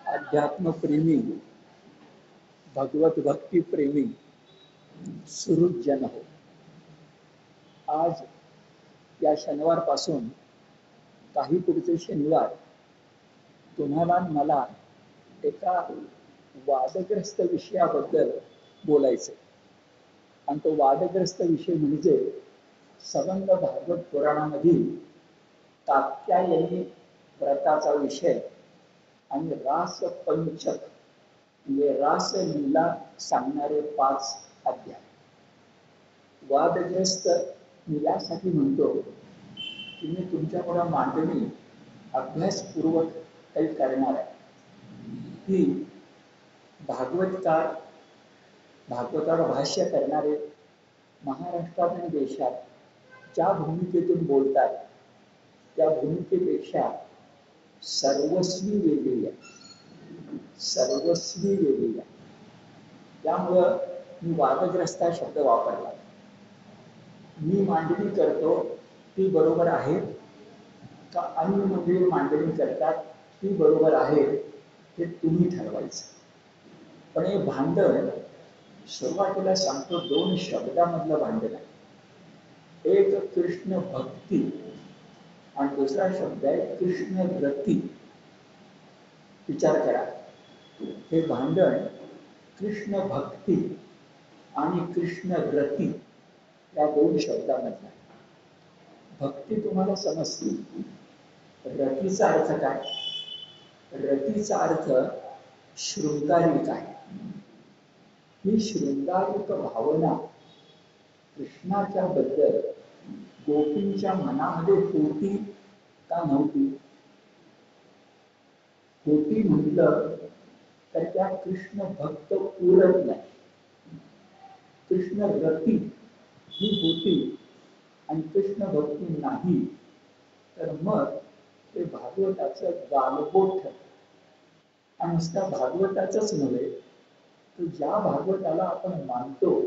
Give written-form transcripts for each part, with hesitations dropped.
अध्यात्म प्रेमी, भगवत भक्ती प्रेमी सुहृद जन हो. आज या शनिवार पासून काही पुढचे शनिवार तुम्हाला मला एका वादग्रस्त विषयाबद्दल बोलायचे. आणि तो वादग्रस्त विषय म्हणजे संबंध भागवत पुराणामधील कात्यायनी व्रताचा विषय आणि रास पंचक म्हणजे रासलीला सांगणारे 5 अध्याय. वादग्रस्त मी यासाठी म्हणतो की मी तुमच्याकडे मांडणी अभ्यासपूर्वक काही करणार आहे. ही भागवतकार, भागवतावर भाष्य करणारे महाराष्ट्रात आणि देशात ज्या भूमिकेतून बोलतात त्या भूमिकेपेक्षा सर्वस्वी वेगळी आहे, सर्वस्वी वेगळी आहे. त्यामुळं मी वादग्रस्त हा शब्द वापरला. मी मांडणी करतो ती बरोबर आहे का अन्य मंडळी मांडणी करतात ती बरोबर आहे हे तुम्ही ठरवायचं. पण हे भांडण सुरुवातीला सांगतो 2 शब्दामधलं भांडण आहे. एक कृष्ण भक्ती आणि दुसरा शब्द आहे कृष्ण रती. विचार करा, हे भांडण कृष्ण भक्ती आणि कृष्ण रती या 2 शब्दामधलं आहे. भक्ती तुम्हाला समजते, रतीचा अर्थ काय? रतीचा अर्थ शृंगारिक आहे. ही शृंगारिक भावना कृष्णाच्या बद्दल गोपींच्या मनामध्ये होती का नव्हती? होती म्हटलं तर त्या कृष्ण भक्त उरत नाही. कृष्ण रती ही होती आणि कृष्ण भक्ती नाही तर मग ते भागवताचं गालबोट ठरतं. आणि नुसत्या भागवताचंच नव्हे तर ज्या भागवताला आपण मानतो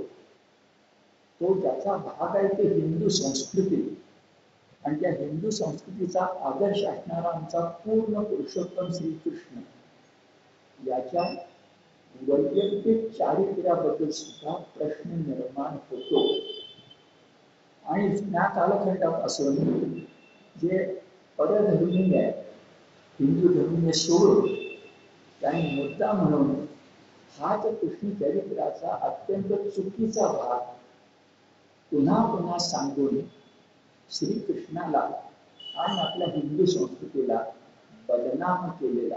तो ज्याचा भाग आहे ते हिंदू संस्कृती आणि त्या हिंदू संस्कृतीचा आदर्श असणारा आमचा पूर्ण पुरुषोत्तम श्रीकृष्ण याच्या वैयक्तिक चारित्र्याबद्दल सुद्धा प्रश्न निर्माण होतो. आणि जुन्या कालखंडापासून जे परधर्मीय आहे, हिंदू धर्मीय सोडून त्यांनी मुद्दा म्हणून हाच कृष्ण चरित्राचा अत्यंत चुकीचा भाग पुन्हा पुन्हा सांगून श्रीकृष्णाला आणि आपल्या हिंदू संस्कृतीला बदनाम केलेला.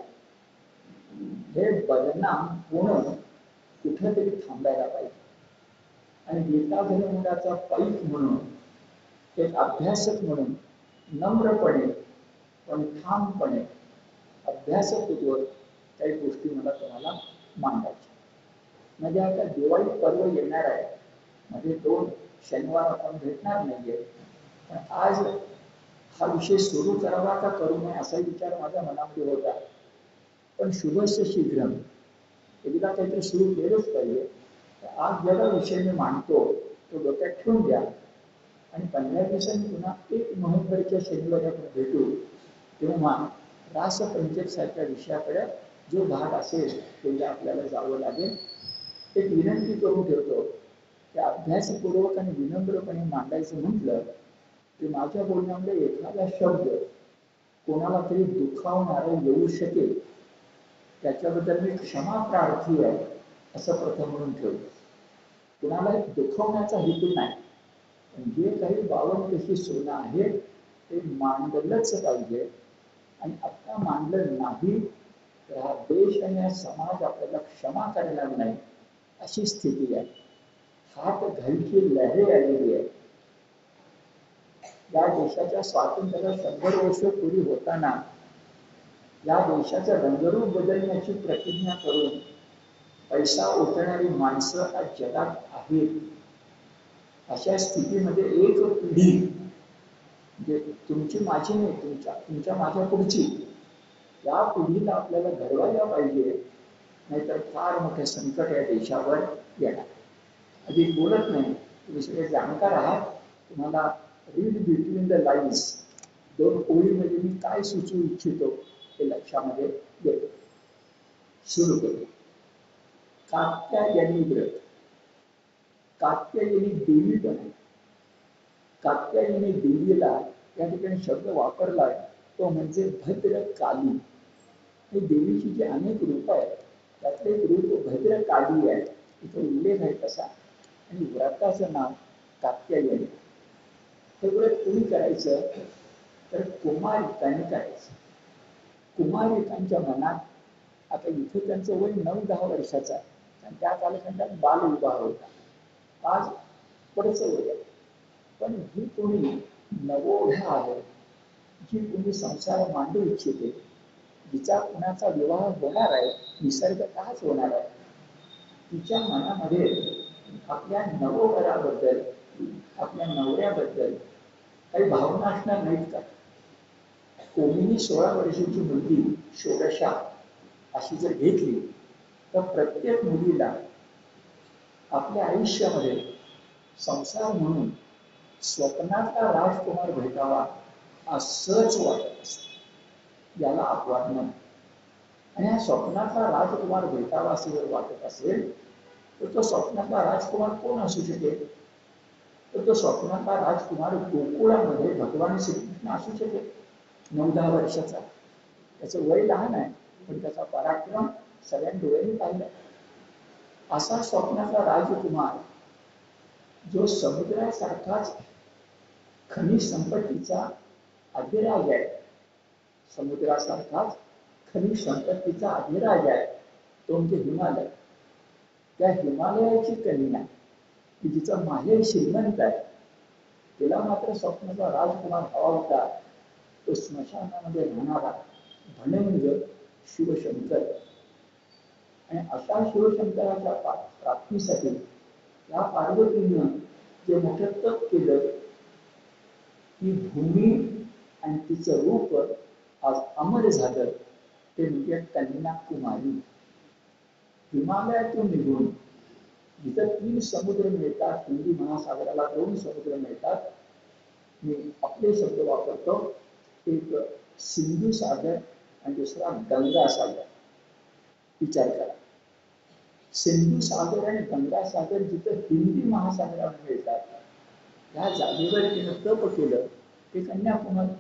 हे बदनाम होणं कुठेतरी थांबायला पाहिजे. आणि गीता धर्माचा पैक म्हणून, एक अभ्यासक म्हणून नम्रपणे पण ठामपणे अभ्यासपूर्वक काही गोष्टी मला तुम्हाला मांडायच्या. म्हणजे आता दिवाळी पर्व येणार आहे, म्हणजे 2 शनिवार आपण भेटणार नाहीये. पण आज हा विषय सुरू करावा का करू नये असा विचार माझ्या मनामध्ये होता. पण शुभस्य शीघ्रम, एकदा काहीतरी सुरू केलंच पाहिजे. तर आज ज्याला विषय मी मांडतो तो डोक्यात ठेवून द्या आणि 15 दिवसांनी पुन्हा 1 नोव्हेंबरच्या शनिवारी आपण भेटू. तेव्हा रासपंचक सारख्या विषयाकडे जो भाग असेल तेव्हा आपल्याला जावं लागेल. एक विनंती करून ठेवतो की अभ्यासपूर्वक आणि विनम्रपणे मांडायचं म्हटलं की माझ्या बोलण्यामध्ये एखादा शब्द कोणाला तरी दुखावणारा येऊ शकेल, त्याच्याबद्दल मी क्षमा प्रार्थी आहे असं प्रथम म्हणून ठेवतो. कुणाला दुखवण्याचा हेतू नाही, पण जे काही 52 कशी सोनं आहे ते मांडलंच पाहिजे. आणि आता मांडलं नाही तर हा देश आणि हा समाज आपल्याला क्षमा करणार नाही अशी स्थिती आहे. हात घाईची लहरी आलेली आहे. या देशाच्या स्वातंत्र्याला 100 वर्ष पूर्वी होताना या देशाचं रंगरूप बदलण्याची प्रतिज्ञा करून पैसा उठवणारी माणसं आज जगात आहेत. अशा स्थितीमध्ये एक पिढी, म्हणजे तुमची माझी नाही, तुमच्या माझ्या पुढची, या पिढीला आपल्याला घडवायला पाहिजे, नाहीतर फार मोठे संकट या देशावर येणार. अधिक बोलत नाही, तुम्ही सगळे जाणकार आहात. तुम्हाला रीड बिटवीन द लाईन्स 2 ओळीमध्ये मी काय सुचवू इच्छितो हे लक्षामध्ये येतो. सुरू करू. कात्यायनी व्रत. कात्यायनी देवी पण आहे. कात्यायनी देवीला या ठिकाणी शब्द वापरलाय तो म्हणजे भद्रकाली. ही देवीची जी अनेक रूप आहेत त्यातले एक रूप भद्रकाली आहे, इथे उल्लेख आहे तसा. आणि व्रताचं नाव कात्यायनी. हे व्रत कोणी करायचं तर कुमारिकांनी करायचं. कुमारिकांच्या मनात, आता इथे त्यांचं वय 9-10 वर्षाचं आहे आणि त्या कालखंडात बालविवाह होता. आज बरंच वय आहे. पण जी कोणी नवोढा आहे, जी कोणी संसार मांडू इच्छिते, जिचा कुणाचा विवाह होणार आहे, निसर्गतःच होणार आहे, तिच्या मनामध्ये आपल्या नववराबद्दल, आपल्या नवऱ्याबद्दल काही भावना असणार नाहीत का? कोणीही 16 वर्षाची मुलगी षोडशा अशी जर घेतली तर प्रत्येक मुलीला आपल्या आयुष्यामध्ये संसार म्हणून स्वप्नातला राजकुमार भेटावा असंच वाटत असतं. याला अपवाद नाही. आणि या स्वप्नातला राजकुमार भेटावा असं जर वाटत असेल तर तो स्वप्नातला राजकुमार कोण असू शकेल? तर तो स्वप्नातला राजकुमार गोकुळामध्ये भगवान श्रीकृष्ण असू शकेल, 9-10 वर्षाचा. त्याचं वय लहान आहे पण त्याचा पराक्रम सगळ्यांनी डोळ्यांनी पाहिला. असा स्वप्नातला राजकुमार जो समुद्रासारखाच खनिज संपत्तीचा अधिराज आहे, समुद्रासारखाच खनिज संपत्तीचा अधिराज आहे, तो म्हणजे हिमालय. त्या हिमालयाची कन्या की जिचं माहेर श्रीमंत आहे, तिला मात्र स्वप्नाचा राजकुमार हवा होता, तो स्मशानामध्ये राहणारा धनंज शिवशंकर. आणि अशा शिवशंकराच्या प्राप्तीसाठी या पार्वतीनं जे मोठं तप केलं, ती भूमी आणि तिचं रूप आज अमर झालं, ते म्हणजे कन्याकुमारी. हिमालयातून निघून जिथं 3 समुद्र मिळतात, हिंदी महासागराला 2 समुद्र मिळतात, मी आपले शब्द वापरतो, एक सिंधू सागर आणि दुसरा गंगा सागर. विचार करा, सिंधू सागर आणि गंगा सागर जिथं हिंदी महासागराला मिळतात त्या जागेवर तिनं तप केलं, ते कन्याकुमारी.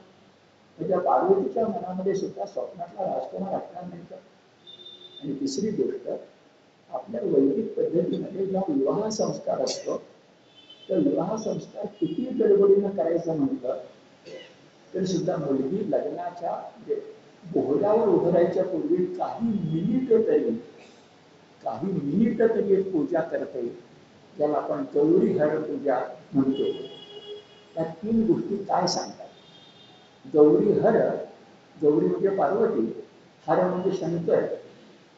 म्हणजे पार्वतीच्या मनामध्ये सुद्धा स्वप्नातला राजकुमार असणार नाही का? आणि तिसरी गोष्ट, आपल्या वैदिक पद्धतीमध्ये जेव्हा विवाह संस्कार असतो तर विवाह संस्कार किती गडबडीनं करायचं म्हटलं तरी सुद्धा मुलगी लग्नाच्या म्हणजे बोहल्यावर उभं राहायच्या पूर्वी काही मिनिट तरी एक पूजा करते, ज्याला आपण गौरी हर पूजा म्हणतो. त्या 3 गोष्टी काय सांगतात? गौरी हर, गौरी म्हणजे पार्वती, हर म्हणजे शंकर.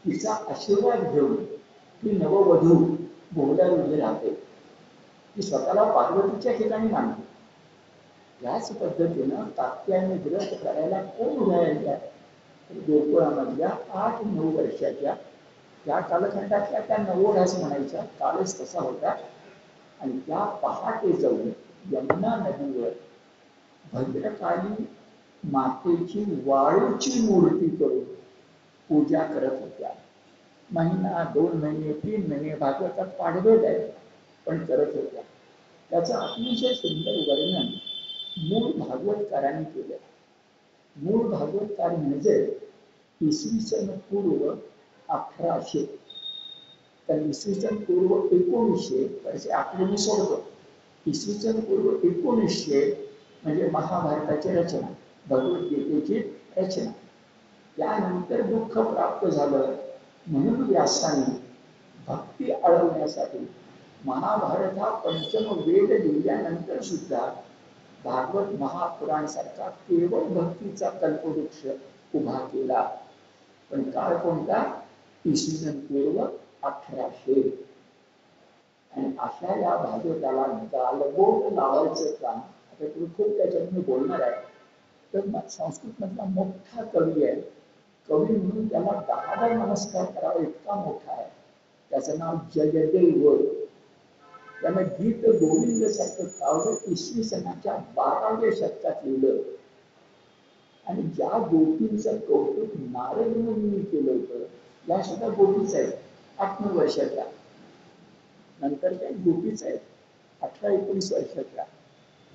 तिचा आशीर्वाद घेऊन ती नववधू बोहल्यावर उभी राहते, ती स्वतःला पार्वतीच्या ठिकाणी मानते. याच पद्धतीनं कात्यायनी व्रत करायला कोण उभ्या राहिल्या? गोकुळामधल्या 8-9 वर्षाच्या त्या कालखंडातल्या त्या नवोढाच म्हणायच्या, कालच तसा होता. आणि त्या पहाटे जाऊन यमुना नदीवर भद्रकाली मातेची वाळूची मूर्ती करून पूजा करत होत्या. महिना, 2 महिने, 3 महिने, भागवतात पाडवेद आहे, पण करत होत्या. त्याचं अतिशय सुंदर वर्णन मूळ भागवतकारांनी केलं. मूळ भागवतकार म्हणजे इसवी सन पूर्व 1800, तर इसवी सन पूर्व 1900 त्याचे आकडे मी सोडतो. इसवी सन पूर्व 1900 म्हणजे महाभारताची रचना, भगवद्गीतेची रचना. त्यानंतर दुःख प्राप्त झालं म्हणून व्यासाने भक्ती अडवण्यासाठी महाभारत हा पंचम वेद लिहिल्यानंतर सुद्धा भागवत महापुराण सारखा केवळ भक्तीचा कल्पवृक्ष उभा केला. पण काळ कोणता? इसवी सन पूर्व 1800. आणि अशा या भागवताला गालबोट लावायचं काम, आता तुम्ही खूप त्याच्यात मी बोलणार आहे. तर संस्कृत मधला मोठा कवी आहे, कवी म्हणून त्याला 10 नमस्कार करावा इतका मोठा आहे. त्याचं नाव जयदेव. त्यानं गीत गोविंद सारखं काव्य इसवी सनाच्या 12व्या शतकात लिहिलं. आणि ज्या गोपींचं कौतुक नारद मुनींनी केलं होतं या सुद्धा गोपीच आहेत 8-9 वर्षाच्या, नंतर त्या गोपीच आहेत 18-19 वर्षाच्या,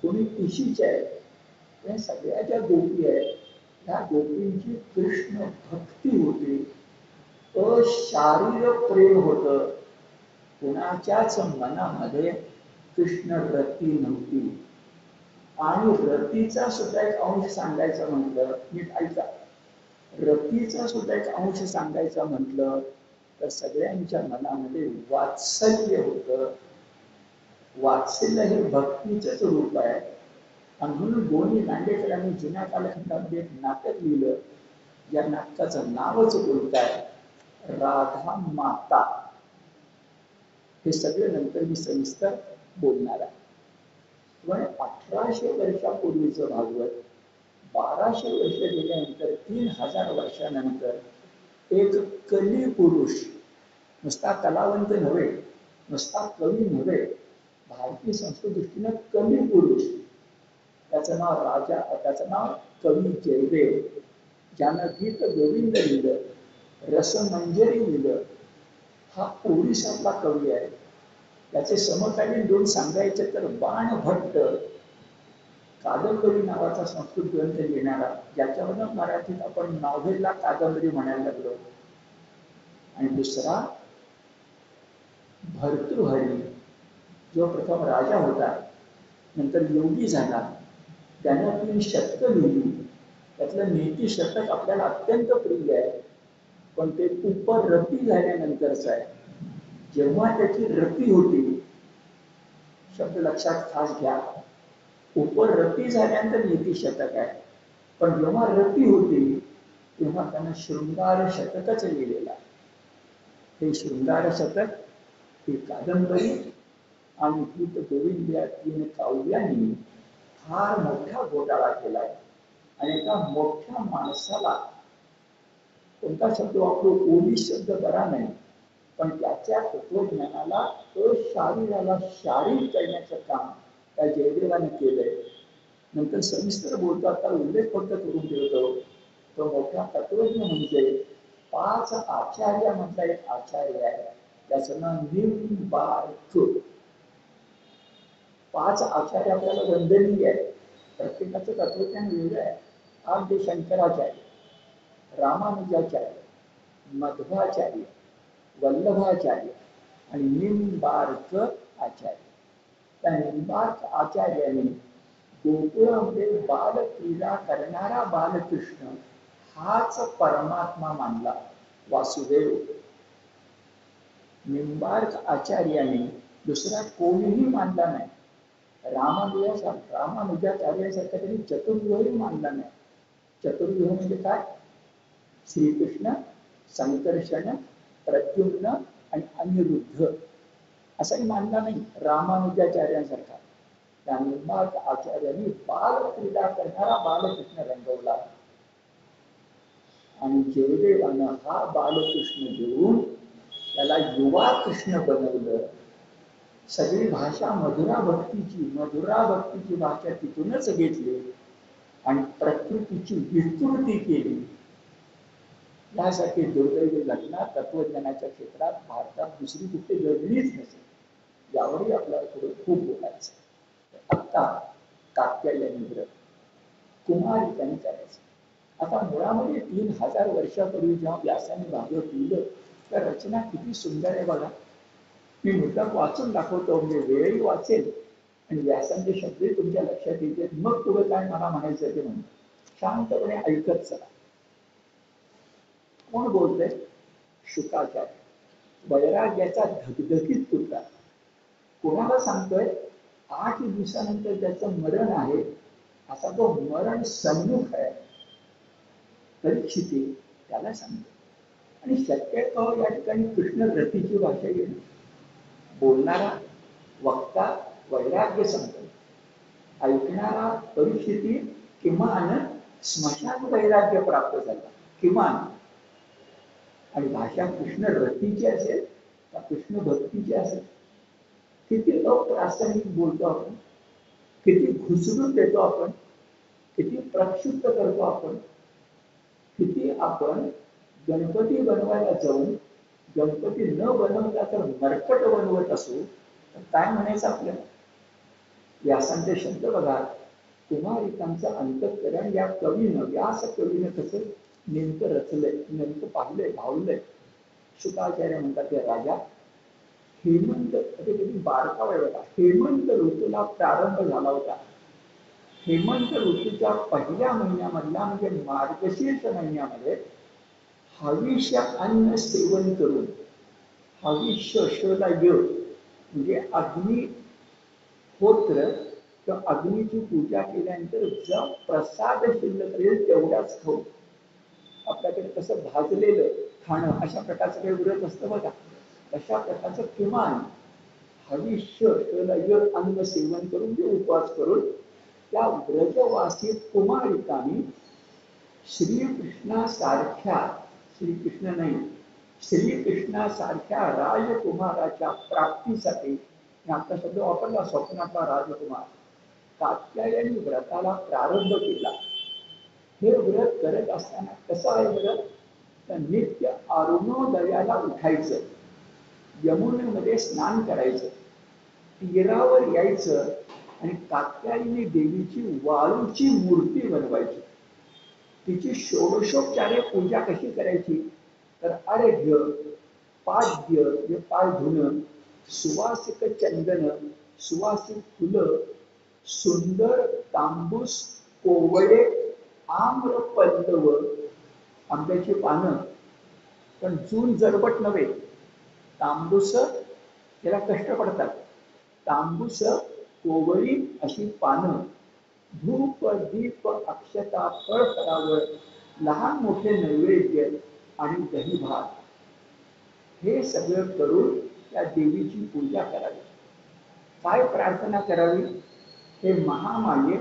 कोणी तिशीच्या आहेत. या सगळ्या ज्या गोपी आहेत त्या गोपींची कृष्ण भक्ती होती, अशारीर प्रेम होतं. कुणाच्याच मनामध्ये कृष्ण रती नव्हती. आणि रतीचा सुद्धा एक अंश सांगायचा म्हटलं, नीट ऐका, रतीचा सुद्धा एक अंश सांगायचा म्हटलं तर सगळ्यांच्या मनामध्ये वात्सल्य होतं. वात्सल्य हे भक्तीचंच रूप आहे. आणि म्हणून गोनी दांडेकरांनी जुन्या कालखंडामध्ये एक नाटक लिहिलं, या नाटकाचं नावच बोलताय राधा माता. हे सगळे नंतर मी सविस्तर बोलणार आहे. पण 1800 वर्षापूर्वीचं भागवत 1200 वर्ष गेल्यानंतर 3000 वर्षानंतर एक कली पुरुष, नुसता कलावंत नव्हे, नुसता कवी नव्हे, भारतीय संस्कृती दृष्टीनं कवी पुरुष, त्याचं नाव कवी जयदेव, ज्यानं गीत गोविंद लिहिलं, रसमंजरी लिहिलं, हा ओडिशातला कवी आहे. त्याचे समकालीन दोन सांगायचे तर बाणभट्ट कादंबरी नावाचा संस्कृत ग्रंथ लिहिणारा, ज्याच्यावरून मराठीत आपण नॉव्हेलला कादंबरी म्हणायला लागलो. आणि दुसरा भर्तृहरी, जो प्रथम राजा होता नंतर योगी झाला, त्यानं 3 शतकं लिहिली. त्यातलं नीती शतक आपल्याला अत्यंत प्रिय आहे, पण ते उपरती झाल्यानंतरच आहे. जेव्हा त्याची रती होती, शब्द लक्षात खास घ्या, उपरती झाल्यानंतर नीती शतक आहे, पण जेव्हा रती होती तेव्हा त्यानं शृंगार शतकच लिहिलेला. हे शृंगार शतक, ही कादंबरी आणि गीत गोविंद या 3 काव्यांनी फार मोठा घोटाळा केलाय. आणि एका मोठ्या माणसाला, कोणता शब्द वापरू, पोलीस शब्द बरा नाही, पण त्याच्या तत्वज्ञानाला, शरीराला शारीर करण्याचं काम त्या जयदेवाने केलंय. नंतर सविस्तर बोलतो, आता उल्लेख फक्त करून ठेवतो. तो मोठा तत्वज्ञ म्हणजे 5 आचार्य मधला एक आचार्य आहे, त्याचं नाव निंबार्क. 5 आचार्य आपल्याला वंदनीय आहे, प्रत्येकाचं तत्वज्ञान वेगळं आहे. आद्य शंकराचार्य, रामानुजाचार्य, मध्वाचार्य, वल्लभाचार्य आणि निंबार्क आचार्य. त्या निंबार्क आचार्याने गोकुळामध्ये बालक्रीडा करणारा बालकृष्ण हाच परमात्मा मानला, वासुदेव. निंबार्क आचार्याने दुसरा कोणीही मानला नाही. रामानुजाचार्यासारखा त्यांनी चतुर्व्यूहही मानला नाही. चतुर्व्यूह म्हणजे काय? श्रीकृष्ण, संकर्षण, प्रद्युम्न आणि अनिरुद्ध असाही मानला नाही रामानुजाचार्यांसारखा. त्या निंबार्क आचार्यांनी बालक्रीडा करणारा बालकृष्ण रंगवला. आणि जयदेवानं हा बालकृष्ण घेऊन त्याला युवा कृष्ण बनवलं. सगळी भाषा मधुरा भक्तीची भाषा तिथूनच घेतली आणि प्रकृतीची विकृती केली. यासाठी दुर्दैवी घटना तत्वज्ञानाच्या क्षेत्रात भारतात दुसरी कुठे घडलीच नसेल. यावरही आपल्याला थोडं खूप बोलायचं. आत्ता कात्यायनी व्रत कुमारिकांनी करायचं. आता मुळामध्ये 3000 वर्षापूर्वी जेव्हा व्यासाने भागवत लिहिलं, तर रचना किती सुंदर आहे बघा. मी मुद्दाम वाचून दाखवतो, म्हणजे वेळही वाचेल आणि व्यासांचे शब्दही तुमच्या लक्षात येते. मग पुढे काय मला म्हणायचं ते म्हणून शांतपणे ऐकत चला. कोण बोलतंय? शुकाचार्य. वैराग्याचा धगधगीत पुरता कोणाला सांगतोय? 8 दिवसानंतर त्याचं मरण आहे, असा तो मरण सन्मुख आहे परीक्षिती, त्याला सांगतो. आणि शक्यतो या ठिकाणी कृष्ण रतीची भाषा येईल. बोलणारा वक्ता वैराग्य सांगतो, ऐकणारा परीक्षिती किमान स्मशान वैराग्य प्राप्त झाला किमान. आणि भाषा कृष्ण रतीची असेल का कृष्ण भक्तीची असेल. किती अप्रासंगिक बोलतो आपण, किती घुसडून देतो आपण, किती प्रक्षुब्ध करतो आपण, किती आपण गणपती बनवायला जाऊन गणपती न बनवला तर मरकट बनवत असो तर काय म्हणायचं आपल्याला? व्यासांचे शब्द बघा, कुमारिकांचं अंतःकरण या कवीनं, व्यास कवीनं कसं नेमकं रचलंय, नेमकं पाहिलंय, भावलंय. शुकाचार्य म्हणतात ते राजा हेमंत, कधी कधी बारका वेळ होता, हेमंत ऋतूला प्रारंभ झाला होता. हेमंत ऋतूच्या पहिल्या महिन्यामधला म्हणजे मार्गशीर्ष महिन्यामध्ये हविष्य अन्न सेवन करून, हविष्य शोला य म्हणजे अग्नी होत्र तर अग्नीची पूजा केल्यानंतर जो प्रसाद शिल्लक राहील तेवढाच खाऊ. आपल्याकडे कसं भाजलेलं खाणं अशा प्रकारचं काही व्रत असतं बघा, अशा प्रकारचं किमान हविष्य अन्न सेवन करून जे उपवास करून त्या व्रजवासी कुमारिकांनी श्रीकृष्णासारख्या, श्रीकृष्ण नाही, श्रीकृष्णासारख्या राजकुमाराच्या प्राप्तीसाठी, आपला शब्द वापरला स्वप्नातला राजकुमार, कात्यायनी व्रताला प्रारंभ केला. हे व्रत करत असताना कसं आहे व्रत? तर नित्य अरुणोदयाला उठायचं, यमुनेमध्ये स्नान करायचं, तीरावर यायचं आणि कात्यायनी देवीची वाळूची मूर्ती बनवायची. तिची षोडशोपचारे पूजा कशी करायची? तर अर्घ्य, पाद्य म्हणजे पाय धुणं, सुवासिक चंदन, सुवासिक फुलं, सुंदर तांबूस कोवळे, आम्र पल्लव, आंब्याची पानं, पण जून जरबट नव्हे, तांबूस त्याला कष्ट पडतात, तांबूस कोवळी अशी पानं, धूप दीप अक्षता फळ फळावर, लहान मोठे नैवेद्य आणि दही भात, हे सगळं करून त्या देवीची पूजा करावी. काय प्रार्थना करावी? हे महामाये,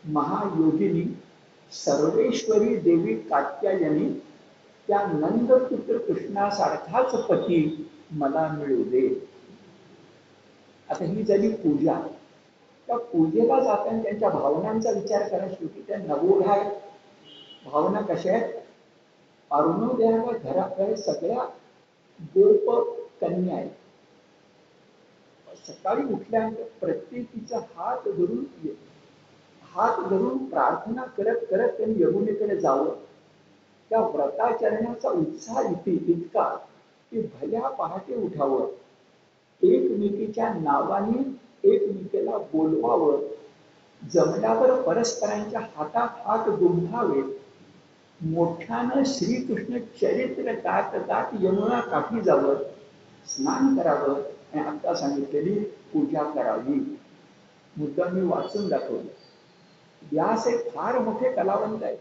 महायोगिनी, सर्वेश्वरी देवी कात्यायनी त्या नंदपुत्र कृष्णासारखाच पती मला मिळू दे. आता ही झाली पूजा. त्या पूजेला जाताना त्यांच्या भावनांचा विचार करा. शेवटी त्या नवोढा भावना कशा आहेत? अरुणोदयाला घराकडे सगळ्या गोप कन्या आहेत. सकाळी उठल्यानंतर प्रत्येकीचा हात धरून प्रार्थना करत करत त्यांनी यमुनेकडे जावं. त्या व्रताचरणाचा उत्साह इतका की भल्या पहाटे उठावं, एकमेकीच्या नावाने एकमेकीला बोलवावं, जमल्यावर परस्परांच्या हातात हात गुंफावे, मोठ्यानं श्रीकृष्ण चरित्र गात गात यमुना काठी जावं, स्नान करावं आणि आता सांगितलेली पूजा करावी. मुद्दा मी वाचून दाखवलं. व्यास हे फार मोठे कलावंत आहेत.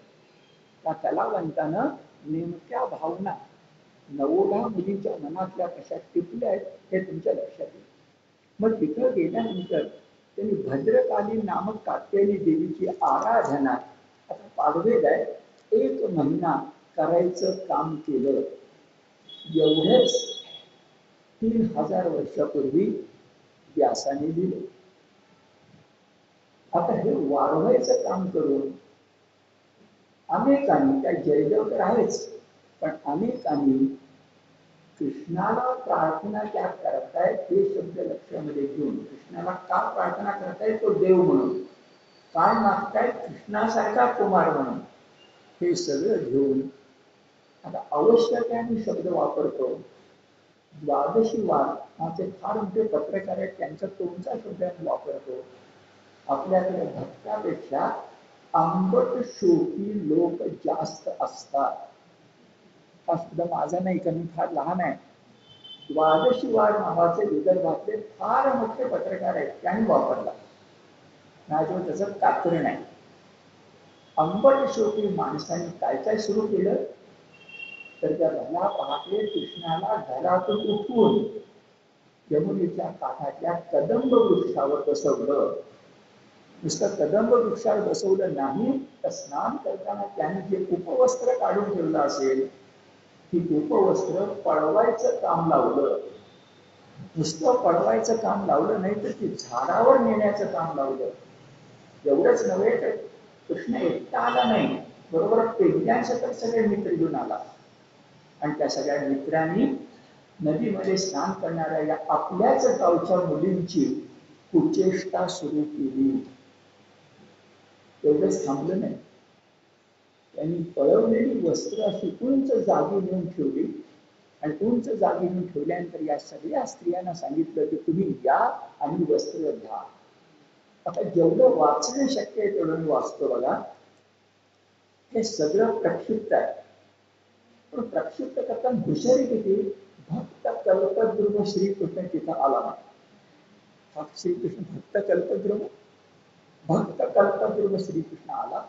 त्या कलावंतानं नेमक्या भावना नवोढा मुलींच्या मनातल्या कशा टिपल्या आहेत हे तुमच्या लक्षात येईल. मग तिथं गेल्यानंतर त्यांनी भद्रकाली नामक कात्यायनी देवीची आराधना, आता पाडवेद आहे, 1 महिना करायचं काम केलं. एवढेच 3000 वर्षापूर्वी व्यासाने दिले. आता हे वाढवायचं काम करून अनेकांनी, त्या जयदेव तर आहेच, पण अनेकांनी कृष्णाला प्रार्थना त्या करतायत हे शब्द लक्षामध्ये घेऊन, कृष्णाला का प्रार्थना करतायत? तो देव म्हणून. काय मागतायत? कृष्णासारखा कुमार म्हणून. हे सगळं घेऊन आता अवश्य त्याने शब्द वापरतो. द्वादशी वार माझे फार मोठे पत्रकार आहेत, त्यांचा तोंडचा शब्द वापरतो. आपल्याकडे भक्तापेक्षा आंबट शोकी लोक जास्त असतात. हा शब्द माझा नाही, कारण फार लहान आहे. द्वादशी वार नावाचे विदर्भातले फार मोठे पत्रकार आहेत, त्यांनी वापरला. माझ्याजवळ त्याचं कात्रण आहे. आंबट शोकी माणसाने काय काय सुरू केलं? तर त्या भला पहाटे कृष्णाला घरातून उठवून यमुनेच्या काठातल्या कदंब वृक्षावर बसवलं. नुसतं कदंब वृक्षावर बसवलं नाही, तर स्नान करताना त्यांनी जे उपवस्त्र काढून ठेवलं असेल, ती उपवस्त्र पळवायचं काम लावलं. नुसतं पळवायचं काम लावलं नाही, तर ती झाडावर नेण्याचं काम लावलं. एवढंच नव्हे तर कृष्ण एकटा आला नाही, बरोबर पेंड्यांसकट सगळे मित्र घेऊन आला. आणि त्या सगळ्या मित्रांनी नदीमध्ये स्नान करणाऱ्या या आपल्याच गावच्या मुलींची कुचेष्टा सुरू केली. एवढंच थांबलं नाही, त्यांनी पळवलेली वस्त्र अशी उंच जागी नेऊन ठेवली आणि उंच जागी नेऊन ठेवल्यानंतर या सगळ्या स्त्रियांना सांगितलं की तुम्ही या आणि वस्त्र घ्या. आता जेवढं वाचणं शक्य आहे तेवढं मी वाचतो बघा. हे सगळं प्रक्षिप्त आहे, पण प्रक्षिप्त करताना हुशारी किती. भक्त कल्पद्रुम श्रीकृष्ण तिथं आला नाही. श्रीकृष्ण भक्त कल्पद्रुम श्रीकृष्ण आला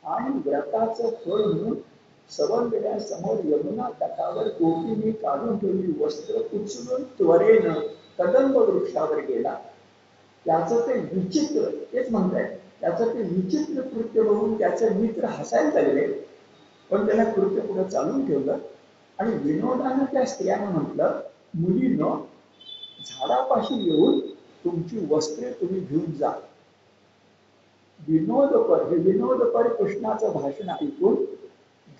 आणि व्रताचं फळ म्हणून सवंगड्यासमोर यमुना तटावर गोपीने काढून ठेवली वस्त्र उचलून त्वरेनं कदंब वृक्षावर गेला. त्याचं ते विचित्र, तेच म्हणताय, त्याचं ते विचित्र कृत्य बघून त्याचे मित्र हसायला लागले, पण त्याला कृत्य पुढे चालून ठेवलं आणि विनोदानं त्या स्त्रियांना म्हटलं, मुलीनं झाडापाशी येऊन तुमची वस्त्रे तुम्ही घेऊन जा. विनोदपर कृष्णाचं भाषण ऐकून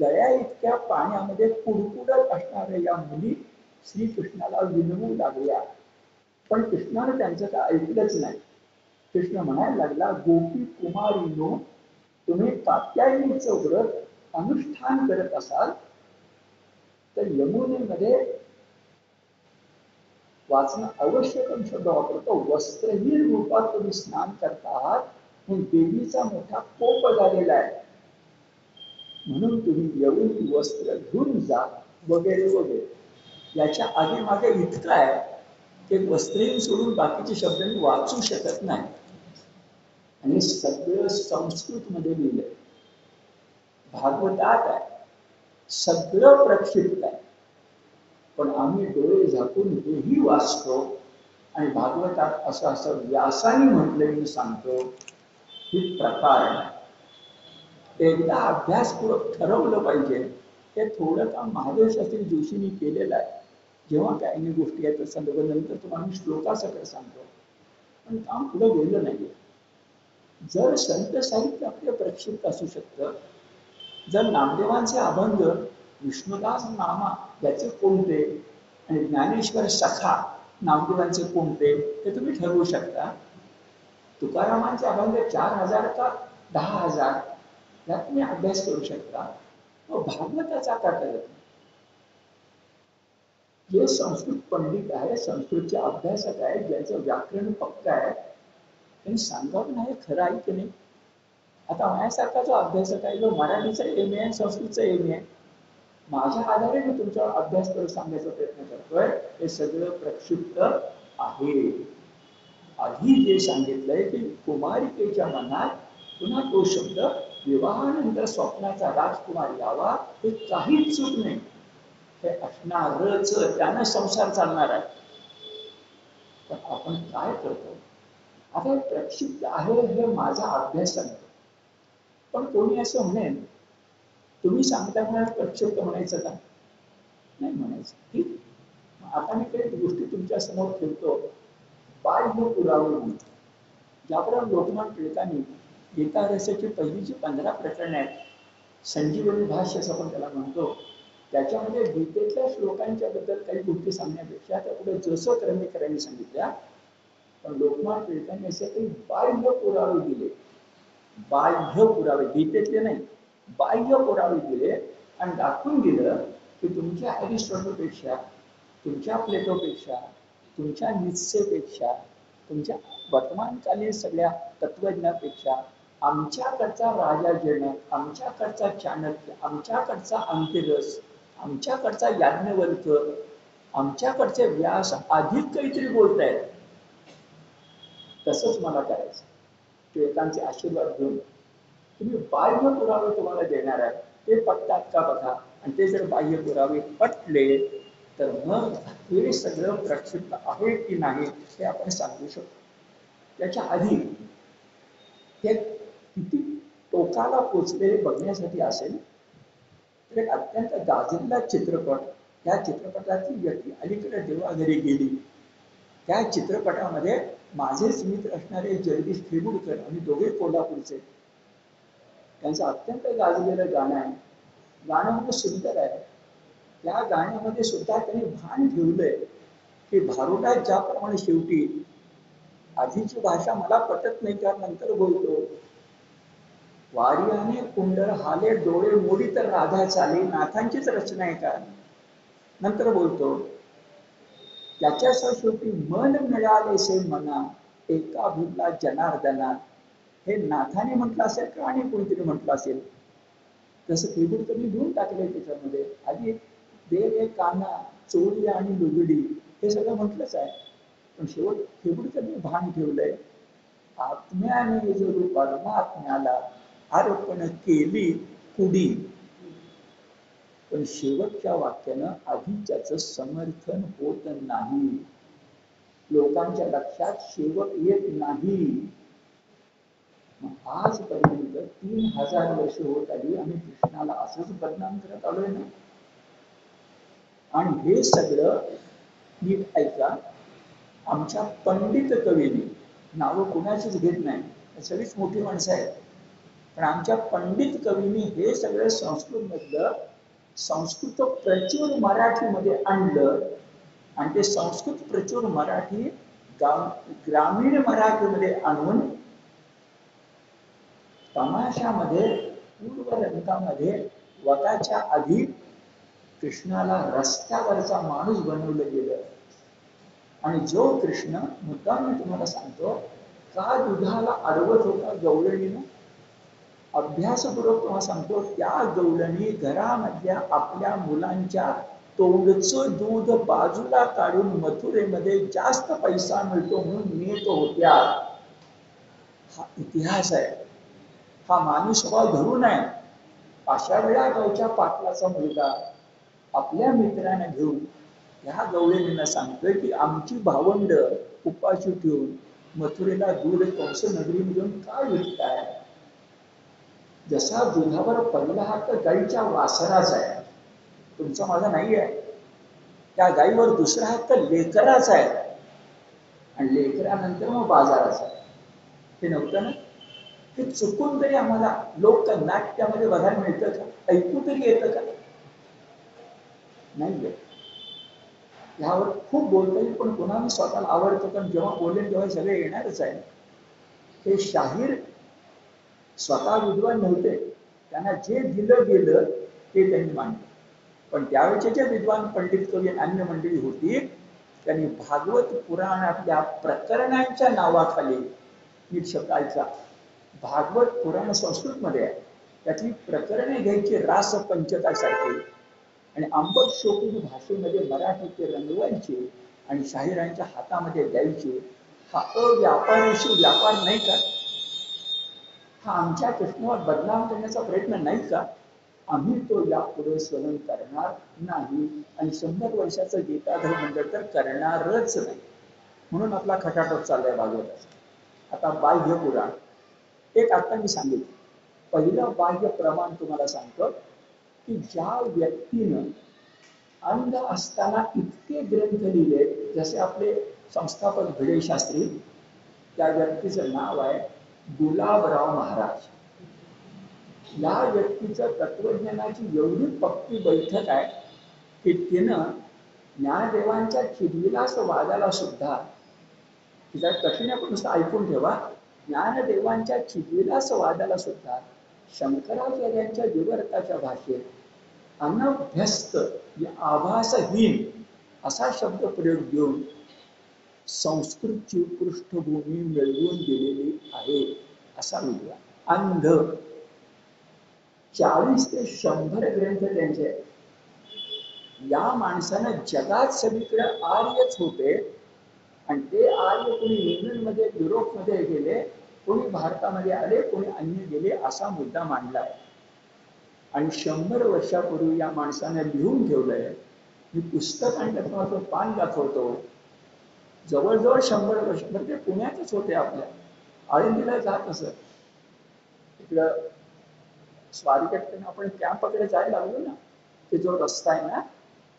गळ्या इतक्या पाण्यामध्ये कुडकुडत असणाऱ्या या मुली श्रीकृष्णाला विनवू लागल्या, पण कृष्णाने त्यांचं काय ऐकलंच नाही. कृष्ण म्हणायला लागला, गोपी कुमारीनो, तुम्ही कात्यायनीचं व्रत अनुष्ठान करत असाल तर यमुनेमध्ये वाचणं आवश्यक शब्द वापरतो. वस्त्रहीन रूपात तुम्ही स्नान करता आहात, पण देवीचा मोठा कोप झालेला आहे, म्हणून तुम्ही येऊन वस्त्र घेऊन जा वगैरे वगैरे. याच्या आधी मागे इतकं आहे ते वस्त्रहीन सोडून बाकीचे शब्द मी वाचू शकत नाही. आणि सगळं संस्कृत मध्ये लिहिलंय, भागवतात आहे, सगळं प्रक्षिप्त आहे, पण आम्ही डोळे झाकून हेही वाचतो आणि भागवतात असं असं व्यासाने म्हटलं मी सांगतो. ही प्रकार नाही. एकदा अभ्यासपूर्वक ठरवलं पाहिजे. ते थोडं काम महादेव शास्त्री जोशींनी केलेलं आहे. जेव्हा काही गोष्टी आहेत संदर्भ नंतर तुम्हाला श्लोकासकट सांगतो, पण काम पुढे गेलं नाहीये. जर संत साहित्य आपलं प्रक्षिप्त असू शकतं, जर नामदेवांचे अभंग विष्णुदास नामा याचे कोणते आणि ज्ञानेश्वर सखा नामदेवांचे कोणते ते तुम्ही ठरवू शकता. तुकारामांचे अभंग 4000 का 10,000 यात तुम्ही अभ्यास करू शकता. भागवताचा का करत नाही. जे संस्कृत पंडित आहे, संस्कृतचे अभ्यासक आहे, ज्यांचं व्याकरण पक्क आहे, त्यांनी सांगावं नाही खरं आहे की नाही. आता माझ्यासारखा जो अभ्यासक आहे, जो मराठीचा एम आहे, संस्कृतचा एम आहे, माझ्या आधारे मी तुमचा अभ्यास करून सांगण्याचा प्रयत्न करतोय. हे सगळं प्रक्षिप्त आहे. आधी जे सांगितलंय की कुमारिकेच्या मनात पुन्हा तो शब्द विवाहानंतर स्वप्नाचा राजकुमार यावा, हे काहीच चूक नाही. हे असणारच, त्यानं संसार चालणार आहे. पण आपण काय करतो. आता प्रक्षिप्त आहे हे माझा अभ्यास सांगतो, पण कोणी असं म्हणेल तुम्ही सांगता म्हणून प्रक्षिप्त म्हणायचं का, नाही म्हणायचं. ठीक, आता मी काही गोष्टी तुमच्या समोर ठेवतो. बाह्य पुरावे म्हणून ज्याप्रमाणे लोकमान्य टिळकांनी गीता रसाची पहिली जी 15 प्रकरणे आहेत, संजीवनी भाष्य असं आपण त्याला म्हणतो, त्याच्यामध्ये गीतेतल्या श्लोकांच्या बद्दल काही गोष्टी सांगण्यापेक्षा त्या पुढे जसं कर्मेकरांनी सांगितल्या. पण लोकमान्य टिळकांनी असे काही बाह्य पुरावे दिले, बाह्य पुरावे, गीतेतले नाही, बाह्य पुरावे दिले आणि दाखवून दिलं की तुमच्या अरिस्टॉटलपेक्षा, तुमच्या प्लेटोपेक्षा, तुमच्या नित्सेपेक्षा, तुमच्या वर्तमानकालीन सगळ्या तत्वज्ञापेक्षा आमच्याकडचा राजा जनक, आमच्याकडचा चाणक्य, आमच्याकडचा अंकिरस, आमच्याकडचा याज्ञवल्क्य, आमच्याकडचे व्यास अधिक काहीतरी बोलतायत. तसंच मला करायचं. टिळकांचे आशीर्वाद घेऊन तुम्ही बाह्य पुरावे तुम्हाला देणार आहे, ते पटतात का बघा. आणि ते जर बाह्य पुरावे पटले तर मग हे सगळं प्रक्षिप्त आहे की नाही हे आपण सांगू शकतो. त्याच्या आधी हे किती टोकाला पोचले बघण्यासाठी असेल तर एक अत्यंत गाजलेला चित्रपट, त्या चित्रपटाची व्यक्ती अलीकडे देवाघरी गेली. त्या चित्रपटामध्ये माझेच मित्र असणारे जगदीश खेबुडकर आणि दोघे कोल्हापूरचे, त्यांचं अत्यंत गाजलेलं गाणं आहे. गाणं म्हणजे सुंदर आहे. त्या गाण्यामध्ये सुद्धा त्यांनी भान ठेवलंय की भारुडात ज्याप्रमाणे शेवटी आधीची भाषा मला पटत नाही त्या नंतर बोलतो, वारियाने कुंडल हाले डोळे मोडी तर राधा चाली, नाथांचीच रचना आहे का? नंतर बोलतो, त्याच्यासह शेवटी मन मिळालेसे मना एका भूला जनार्दना, हे नाथाने म्हटलं असेल का आणि कोणीतरी म्हटलं असेल? तसं केबुड कमी घेऊन टाकलंय त्याच्यामध्ये. आधी देव काना चोळी आणि लुगडी हे सगळं म्हटलंच आहे, पण शेवट केबुड कमी भान ठेवलंय, आत्म्याने जरूर परमात्म्याला अर्पण केली पुढी. पण शेवटच्या वाक्यानं आधीच्याच समर्थन होत नाही, लोकांच्या लक्षात शेवट येत नाही. आजपर्यंत 3000 वर्ष होत आली आम्ही कृष्णाला असंच बदनाम करत आलोय ना. आणि हे सगळं नीट ऐका, आमच्या पंडित कवीने, नावं कुणाचीच घेत नाही, सगळीच मोठी माणसं आहेत, पण आमच्या पंडित कवीने हे सगळं संस्कृत मधलं संस्कृत प्रचूर मराठीमध्ये आणलं आणि ते संस्कृत प्रचूर मराठी ग्रामीण मराठीमध्ये आणून तमाशामध्ये पूर्व रंगामध्ये वकाच्या आधी कृष्णाला रस्त्यावरचा माणूस बनवलं गेलं. आणि जो कृष्ण मुद्दाम मी तुम्हाला सांगतो, का दुधाला अडवत होता गवळणीनं, अभ्यासपूर्वक तुम्हाला सांगतो, त्या गवळणी घरामधल्या आपल्या मुलांच्या तोंडचं दूध बाजूला काढून मथुरेमध्ये जास्त पैसा मिळतो म्हणून नेत होत्या. हा इतिहास आहे, हा माणूस स्वभाव धरून आहे. अशा वेळा गावच्या पाटलाचा मुलगा आपल्या मित्रांना घेऊन ह्या गवळणींना सांगतोय की आमची भावंड उपाशी ठेवून मथुरेला दूध कंस नगरीमधून का विकताय? जसा दुधावर पहिला हक्क गाईच्या वासराचा आहे, तुमचा माझा नाही आहे. त्या गाईवर दुसरा हक्क लेकराचा आहे आणि लेकरानंतर मग बाजाराचा आहे. हे नव्हतं ना? हे चुकून तरी आम्हाला लोकनाट्यामध्ये बघायला मिळतं का? ऐकू तरी येतं का? नाही. ह्यावर खूप बोलता येईल, पण कोणाला स्वतःला आवडतं, पण जेव्हा बोलेल तेव्हा सगळे येणारच आहे. हे शाहीर स्वतः विद्वान नव्हते, त्यांना जे दिलं गेलं ते त्यांनी मांडलं. पण त्यावेळेचे जे विद्वान पंडित कवी अन्य मंडळी होती, त्यांनी भागवत पुराणातल्या प्रकरणांच्या नावाखाली, नीट शब्द ऐका, भागवत पुराण संस्कृतमध्ये आहे, त्यातली प्रकरणे घ्यायची रास पंचकासारखी आणि आंबट शोकून भाषेमध्ये मराठीचे रंगवायचे आणि शाहिरांच्या हातामध्ये द्यायचे. हा अव्यापाराशी व्यापार नाही का? हा आमच्या कृष्णावर बदनाम करण्याचा प्रयत्न नाही का? आम्ही तो यापुढे सहन करणार नाही आणि 100 वर्षाचं गीताधर म्हणलं तर करणारच नाही. म्हणून आपला खटाटोप चाललाय भागवताचा. आता बाह्य पुराण एक आता मी सांगितलं, पहिलं बाह्य प्रमाण तुम्हाला सांगतो की ज्या व्यक्तीनं अंध असताना इतके ग्रंथ लिहिले, जसे आपले संस्थापक भिडे शास्त्री, त्या व्यक्तीचं नाव आहे गुलाबराव महाराज. या व्यक्तीचं तत्वज्ञानाची एवढी पक्की बैठक आहे की तिनं ज्ञानदेवांच्या चिदविलास वादाला सुद्धा, तिचा कठीण आपण नुसतं ऐकून ठेवा, ज्ञानदेवांच्या चिदविलास वादाला सुद्धा शंकराचार्यांच्या विवर्ताच्या भाषेत अनभ्यस्त आभासहीन असा शब्द प्रयोग देऊन संस्कृतची पृष्ठभूमी मिळवून दिलेली आहे असा विद्वान. अंध 40 ते 100 ग्रंथ त्यांचे. या माणसानं जगात सगळीकडे आर्यच होते आणि ते आर्य कोणी इंग्लंडमध्ये युरोपमध्ये गेले, कोणी भारतामध्ये आले, कोणी अन्य गेले असा मुद्दा मांडलाय. आणि 100 वर्षापूर्वी या माणसाने लिहून ठेवलंय. मी पुस्तक आणि त्याचं पान दाखवतो. जवळजवळ 100 वर्ष, म्हणजे पुण्यातच होते, आपल्या आळंदीला जात असत. इकडं स्वारगेटकडे आपण कॅम्पकडे जायला लागलो ना, ते जो रस्ता आहे ना,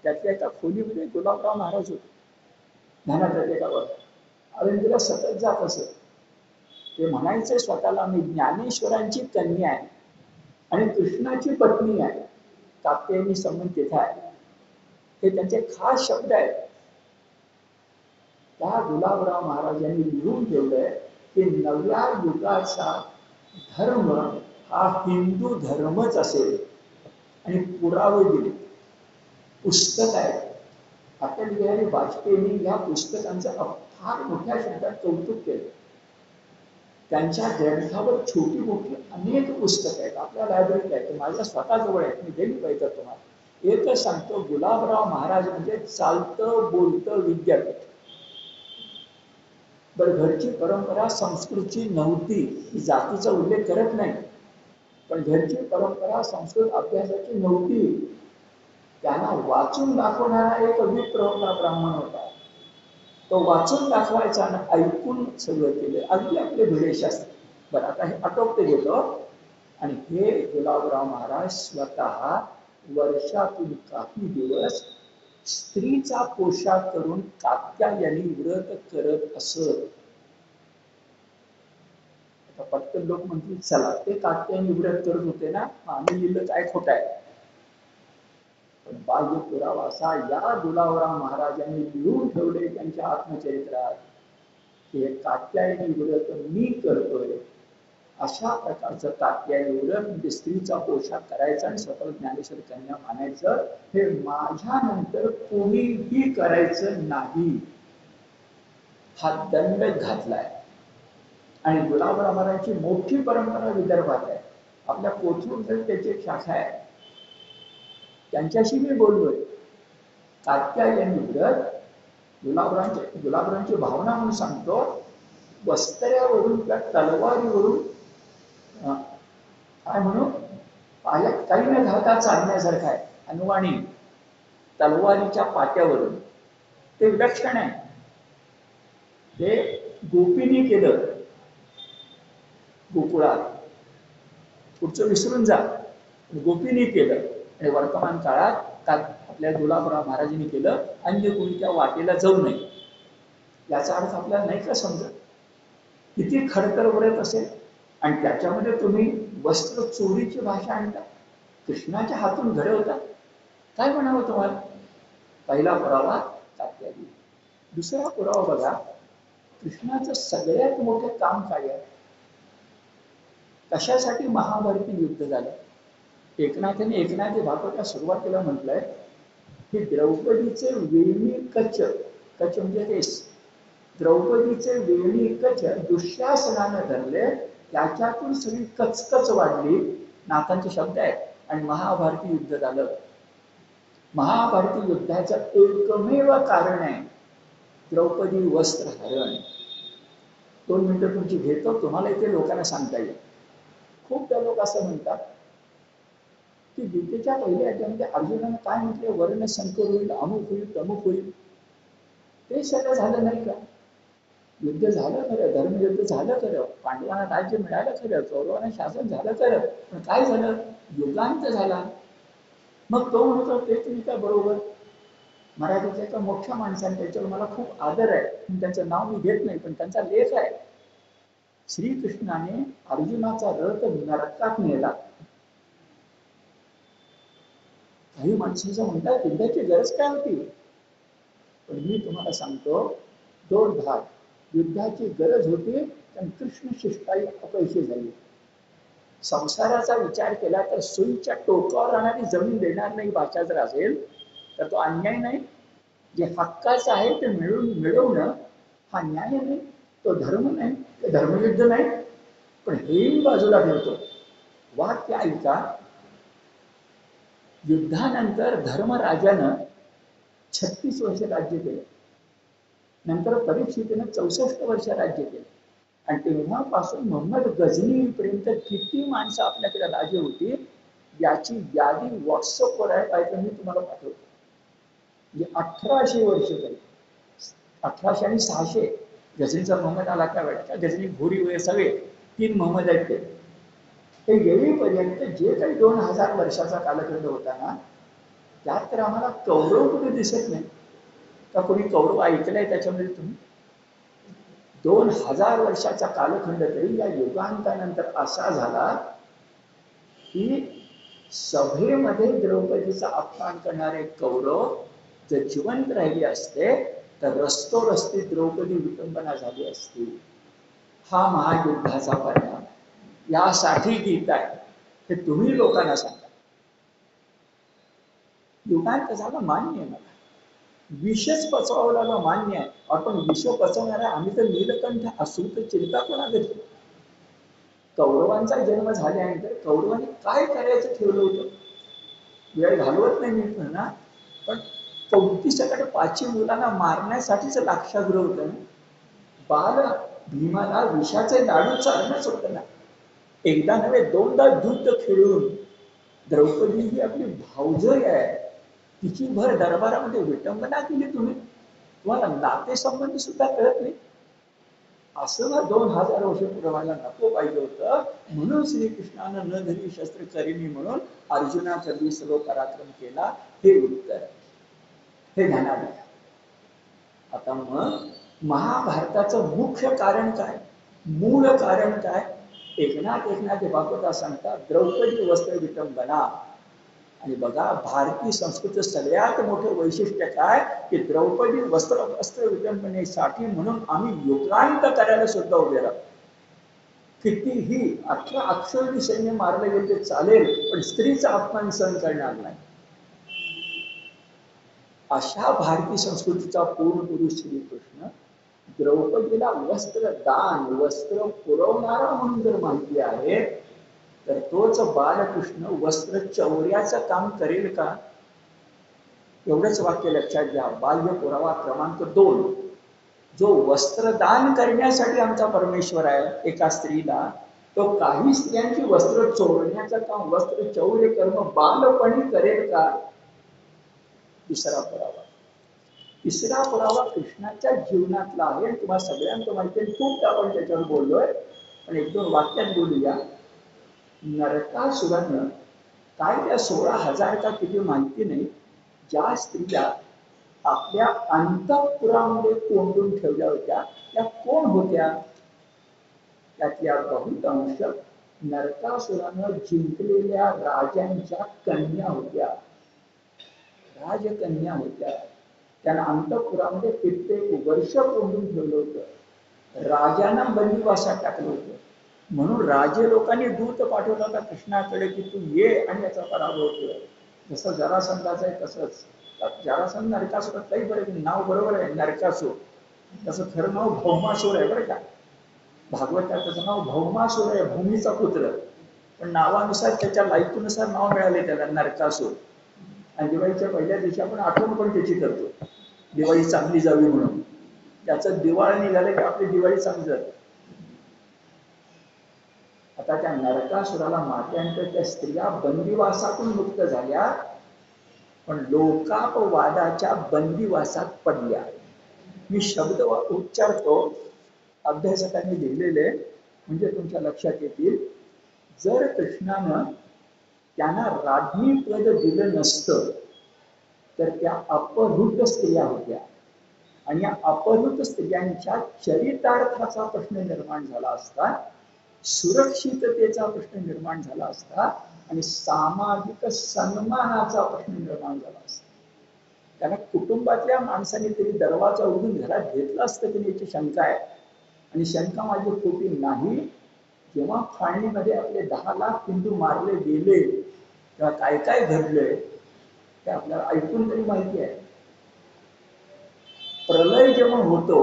त्यातल्या एका खोलीमध्ये गुलाबराव महाराज होते. ध्यानात एकावर आळंदीला सतत जात असत. ते म्हणायचे स्वतःला मी ज्ञानेश्वरांची कन्या आहे आणि कृष्णाची पत्नी आहे. कात्यायनी संबंध तिथे आहे. हे त्यांचे खास शब्द आहेत. त्या गुलाबराव महाराजांनी लिहून ठेवलंय की नव्या युगाचा धर्म हा हिंदू धर्मच असेल, आणि पुरावे दिले. पुस्तक आहे. अटल बिहारी वाजपेयींनी या पुस्तकांचं फार मोठ्या शब्दात कौतुक केलं. त्यांच्या ग्रंथावर छोटी मोठी अनेक पुस्तकं आहेत, आपल्या लायब्ररीत आहेत, माझ्या स्वतःजवळ आहेत, मी दिली पाहिजे तुम्हाला. एकच सांगतो, गुलाबराव महाराज म्हणजे चालतं बोलतं विद्यापीठ. बरं, घरची परंपरा संस्कृतची नव्हती, ही जातीचा उल्लेख करत नाही, पण घरची परंपरा संस्कृत अभ्यासाची नव्हती. त्यांना वाचून दाखवणारा एक विप्र ब्राह्मण होता. तो वाचून दाखवायचा आणि ऐकून सगळं केलं, अगदी आपले भिडेशास्त्र. बरं, आता हे आटोपते घेतो. आणि हे गुलाबराव महाराज स्वतः वर्षातून काही दिवस स्त्रीचा पोशाख करून कात्यायनी व्रत करत असत. आता पटकन लोक म्हणतील, चला ते कात्यायनी व्रत करत होते ना, आम्ही लिहिलं काय खोट आहे. पण बाह्य पुरावा असा या गुलाबराव महाराजांनी लिहून ठेवले त्यांच्या आत्मचरित्रात की हे कात्यायनी व्रत मी करतोय. अशा प्रकारचं कात्यायनी व्रत म्हणजे स्त्रीचा पोशाख करायचा आणि स्वतः ज्ञानेश्वर कन्या मानायचं, हे माझ्यानंतर कोणीही करायचं नाही, हा दंड घातलाय. आणि गुलाबराव महाराजांची मोठी परंपरा विदर्भात आहे. आपल्या कोथरूड त्याची एक शाखा आहे, त्यांच्याशी मी बोललोय. कात्यायनी व्रत गुलाबरावांची भावना म्हणून सांगतो, वस्त्र्यावरून किंवा तलवारीवरून काय म्हणू, पायात काही न घालता चालण्यासारखं आहे. अनुवाणी तलवारीच्या पाट्यावरून ते विलक्षण आहे. ते गोपीने केलं गोकुळात, पुढचं विसरून जा, गोपीने केलं. आणि वर्तमान काळात आपल्या गुलाबराव महाराजांनी केलं, अन्य कोणी त्या वाटेला जाऊ नये. याचा अर्थ आपल्याला नाही का समजत, किती खडतर व्रत असेल. आणि त्याच्यामध्ये तुम्ही वस्त्र चोरीची भाषा आणता, कृष्णाच्या हातून घडवता, काय म्हणावं तुम्हाला. पहिला पुरावा कात्यायनी. दुसरा पुरावा बघा, कृष्णाचं सगळ्यात मोठं काम काय आहे. कशासाठी महाभारती युद्ध झालं. एकनाथी भागवताच्या सुरुवातीला म्हटलंय की द्रौपदीचे वेणी कच, कच म्हणजे केस, द्रौपदीचे वेणी कच दुःशासनानं धरले, त्याच्यातून सगळी कचकच वाढली, नाथांचे शब्द आहेत, आणि महाभारती युद्ध झालं. महाभारती युद्धाचं एकमेव कारण आहे द्रौपदी वस्त्र हरण. 2 मिनिटं तुमची घेतो, तुम्हाला इथे लोकांना सांगता येईल. खूपदा लोक असं म्हणतात की गीतेच्या पहिल्या अध्यायामध्ये अर्जुनानं काय म्हटले, वर्ण संकर होईल, अमुक होईल, तमुक होईल. ते सगळं झालं नाही का. युद्ध झालं खरं, धर्मयुद्ध झालं खरं, पांडवांना राज्य मिळालं खरं, कौरवांना शासन झालं खरं, पण काय झालं, युगांत झाला. मग तो म्हणतो ते तुम्ही का बरोबर. मराठीच्या एका मोठ्या माणसाने, त्याच्यावर मला खूप आदर आहे, त्यांचं नाव मी घेत नाही, पण त्यांचा लेख आहे, श्रीकृष्णाने अर्जुनाचा रथ नरकात नेला. काही माणसांचं म्हणतात युद्धाची गरज काय होती, पण मी तुम्हाला सांगतो 2 भाग. युद्धाची गरज होती पण कृष्ण शिष्टाई अपयशी झाली. संसाराचा विचार केला तर सुईच्या टोकावर राहणारी जमीन देणार नाही भाषा जर असेल तर तो अन्याय नाही. जे हक्काचं आहे ते मिळवणं हा न्याय नाही, तो धर्म नाही, ते धर्मयुद्ध नाही. पण हे बाजूला ठेवतो. वाक्य ऐका, युद्धानंतर धर्मराजानं 36 वर्ष राज्य केलं, नंतर परीक्षितीनं 64 वर्ष राज्य केलं, आणि तेव्हापासून मोहम्मद गझनीपर्यंत किती माणसं आपल्याकडे राजे होती याची यादी व्हॉट्सअपवर आहे, पाहिजे मी तुम्हाला पाठवतो. म्हणजे 1800 वर्ष तरी, 1800 आणि 600. गझनीचा मोहम्मद आला त्या वेळेचा, गझनी घोरी वगैरे सगळे 3 मोहम्मद आहेत ते. ते येईपर्यंत जे काही 2000 वर्षाचा कालखंड होता ना, त्यात तर आम्हाला कौरव कुठे दिसत नाही का. कोणी कौरव ऐकलंय त्याच्यामध्ये तुम्ही. 2000 वर्षाचा कालखंड तरी या युगांतानंतर असा झाला की सभेमध्ये द्रौपदीचा अपमान करणारे कौरव जर जिवंत राहिली असते तर रस्ती द्रौपदी विटंबना झाली असती. हा महायुद्धाचा परिणाम. यासाठी गीता आहे, हे तुम्ही लोकांना सांगा. युगांत झालं मान्य आहे मला, विषच पचवलेलं मान्य आहे. आपण विष पचवणाऱ्या आम्ही तर नीलकंठ असू तर चिंता कोणा घेतली. कौरवांचा जन्म झाल्यानंतर कौरवांनी काय करायचं ठेवलं होतं, वेळ घालवत नाही मी म्हणा, पण 34 मुलांना मारण्यासाठीच लाक्षागृह होतं ना. बाल भीमाला विषाचे लाडू चालणंच होतं ना. एकदा नव्हे दोनदा युद्ध खेळून द्रौपदी ही आपली भावजय आहे, तिची भर दरबारामध्ये विटंबना केली तुम्ही. तुम्हाला नातेसंबंध सुद्धा कळत नाही. असं ना 2000 वर्ष पुरवायला नको पाहिजे होतं. म्हणून श्रीकृष्णानं न धरी शस्त्र करीनी म्हणून अर्जुनाच्या सर्व पराक्रम केला. हे उत्तर, हे ध्यानात घ्या. आता मग महाभारताचं मुख्य कारण काय, मूळ कारण काय. एकनाथ भागवता सांगतात द्रौपदी वस्त्र विटंबना. आणि बघा भारतीय संस्कृतीचं सगळ्यात मोठं वैशिष्ट्य काय की द्रौपदी वस्त्र विटंबनेसाठी म्हणून आम्ही युगांत करायला सुद्धा उभे राहतो. कितीही 18 अक्षौहिणी सैन्य मारले गेले ते चालेल, पण स्त्रीचा अपमान सहन करणार नाही. अशा भारतीय संस्कृतीचा पूर्ण पुरुष श्रीकृष्ण द्रौपदीला वस्त्र पुरवणारा म्हणून जर माहिती आहे, तर तोच बालकृष्ण वस्त्र चौर्याचं काम करेल का. एवढंच वाक्य लक्षात घ्या. बाह्य पुरावा क्रमांक 2, जो वस्त्रदान करण्यासाठी आमचा परमेश्वर आहे एका स्त्रीला, तो काही स्त्रियांची वस्त्र चोरण्याचं काम, वस्त्र चौर्य कर्म बालपणी करेल का. दुसरा पुरावा. तिसरा पुरावा कृष्णाच्या जीवनातला आहे. तुम्हाला सगळ्यांना माहिती आहे, खूप आपण त्याच्यावर बोललोय, पण 1-2 वाक्यात बोलूया. नरकासुरानं काय त्या 16,000 का किती माहिती नाही, ज्या स्त्रिया आपल्या अंतःपुरामध्ये कोंडून ठेवल्या होत्या त्या कोण होत्या. त्यातल्या बहुतांश नरकासुरानं जिंकलेल्या राजांच्या कन्या होत्या, राजकन्या होत्या. त्यांना अंतःपुरामध्ये कित्येक वर्ष कोंडून ठेवलं होतं, राजांना बंदिवासात टाकलं होतं. म्हणून राजे लोकांनी दूत पाठवला होता कृष्णाकडे की तू ये आणि याचा पराभव कर. जसं जरासंधाचं आहे तसंच. जरासंध नरकासुर, काही बरं नाव बरोबर आहे नरकासुर, तसं खरं नाव भौमासुर आहे बरं का. भागवतात त्याचं नाव भौमासुर आहे, भूमीचा पुत्र, पण नावानुसार त्याच्या लायकीनुसार नाव मिळाले त्याला नरकासुर. आणि दिवाळीच्या पहिल्या दिवशी आपण आठवण पण त्याची करतो, दिवाळी चांगली जावी म्हणून. त्याचं दिवाळ निघालं की आपली दिवाळी चांगली जाते. आता त्या नरकासुराला मारल्यानंतर त्या स्त्रिया बंदिवासातून मुक्त झाल्या, पण लोकापवादाच्या बंदिवासात पडल्या. मी शब्द उच्चारतो, अभ्यासकांनी लिहिलेले म्हणजे तुमच्या लक्षात येतील. जर कृष्णानं त्यांना राज्ञी पद दिलं नसतं तर त्या अपहृत स्त्रिया होत्या, आणि या अपहृत स्त्रियांच्या चरितार्थाचा प्रश्न निर्माण झाला असता, सुरक्षिततेचा प्रश्न निर्माण झाला असता, आणि सामाजिक सन्मानाचा प्रश्न निर्माण झाला असता. त्यांना कुटुंबातल्या माणसाने तरी दरवाजा उघडून घरात घेतलं असतं की याची शंका आहे. आणि शंका माझी खोटी नाही. जेव्हा फाळणीमध्ये आपले 10 लाख हिंदू मारले गेले तेव्हा काय काय घडलंय ते आपल्याला ऐकून तरी माहिती आहे. प्रलय जेव्हा होतो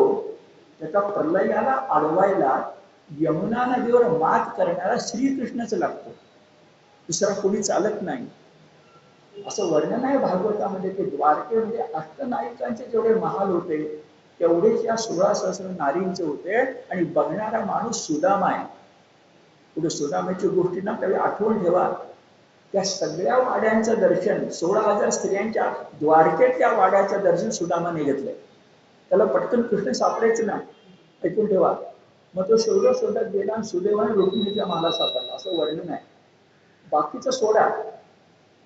त्याचा प्रलयाला अडवायला यमुना नदीवर मात करणारा श्रीकृष्णच लागतो, दुसरा कोणी चालत नाही. असं वर्णन आहे भागवतामध्ये की द्वारकेमध्ये अष्टनायिकांचे जेवढे महाल होते तेवढेच या 16 सहस्र नारींचे होते. आणि बघणारा माणूस सुदामा आहे. पुढे सुदामाची गोष्टी ना त्यावेळी आठवण ठेवा. त्या सगळ्या वाड्यांचं दर्शन 16,000 स्त्रियांच्या द्वारकेतल्या वाड्याचं दर्शन सुदामाने घेतलंय. त्याला पटकन कृष्ण सापडायचं ना, ऐकून ठेवा. मग तो शोधत गेला आणि सुदैवाने रुक्मिणीच्या माला सापडला, असं वर्णन आहे. बाकीचं सोडा,